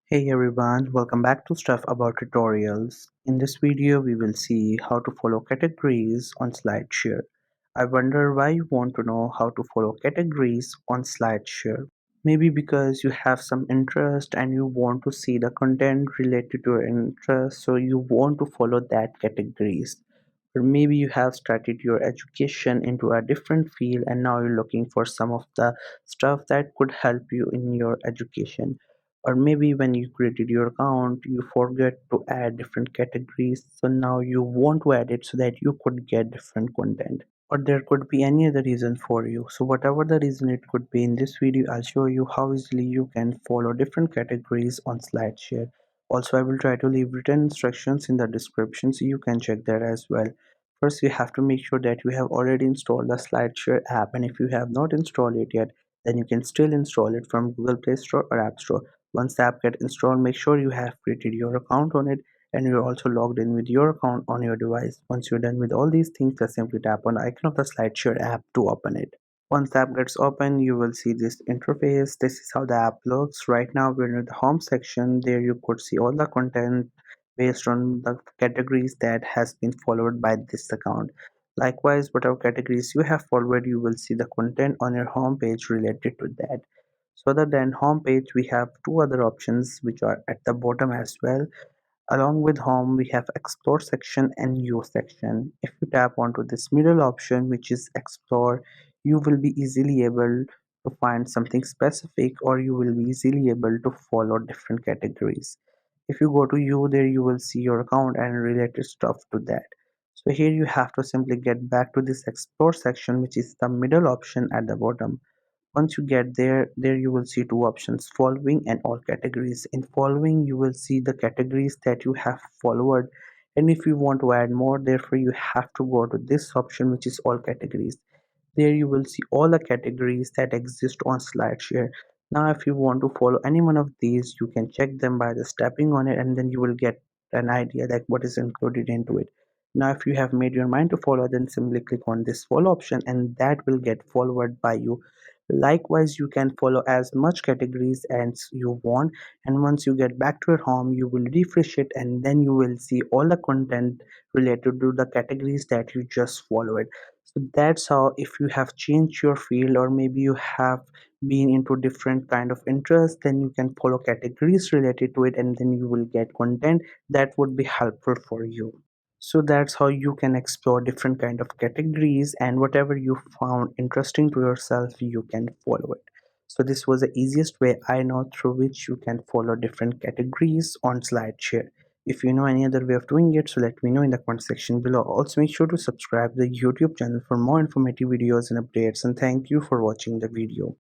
Hey everyone, welcome back to Stuff About Tutorials. In this video, we will see how to follow categories on Slideshare. I wonder why you want to know how to follow categories on Slideshare. Maybe because you have some interest and you want to see the content related to your interest, so you want to follow that categories. Or maybe you have started your education into a different field and now you're looking for some of the stuff that could help you in your education. Or maybe when you created your account you forget to add different categories, so now you want to add it so that you could get different content. Or there could be any other reason for you. So whatever the reason it could be, in this video I'll show you how easily you can follow different categories on Slideshare. Also, I will try to leave written instructions in the description so you can check that as well. First, you have to make sure that you have already installed the Slideshare app, and if you have not installed it yet, then you can still install it from Google Play Store or App Store. Once the app gets installed, make sure you have created your account on it and you're also logged in with your account on your device. Once you're done with all these things, just simply tap on the icon of the Slideshare app to open it. Once the app gets open, you will see this interface. This is how the app looks. Right now, we're in the home section. There you could see all the content based on the categories that has been followed by this account. Likewise, whatever categories you have followed, you will see the content on your home page related to that. So other than home page, we have two other options which are at the bottom as well. Along with home, we have explore section and view section. If you tap onto this middle option, which is explore, you will be easily able to find something specific, or you will be easily able to follow different categories. If you go to view, there you will see your account and related stuff to that. So here you have to simply get back to this explore section, which is the middle option at the bottom. Once you get there you will see two options, following and all categories. In following, you will see the categories that you have followed, and if you want to add more, therefore you have to go to this option, which is all categories. There you will see all the categories that exist on Slideshare. Now if you want to follow any one of these, you can check them by just tapping on it, and then you will get an idea like what is included into it. Now if you have made your mind to follow, then simply click on this follow option and that will get followed by you. Likewise, you can follow as much categories as you want, and once you get back to your home, you will refresh it and then you will see all the content related to the categories that you just followed. So that's how, if you have changed your field or maybe you have been into different kind of interest, then you can follow categories related to it and then you will get content that would be helpful for you. So that's how you can explore different kind of categories, and whatever you found interesting to yourself you can follow it. So this was the easiest way I know through which you can follow different categories on Slideshare. If you know any other way of doing it, so let me know in the comment section below. Also make sure to subscribe to the YouTube channel for more informative videos and updates, and thank you for watching the video.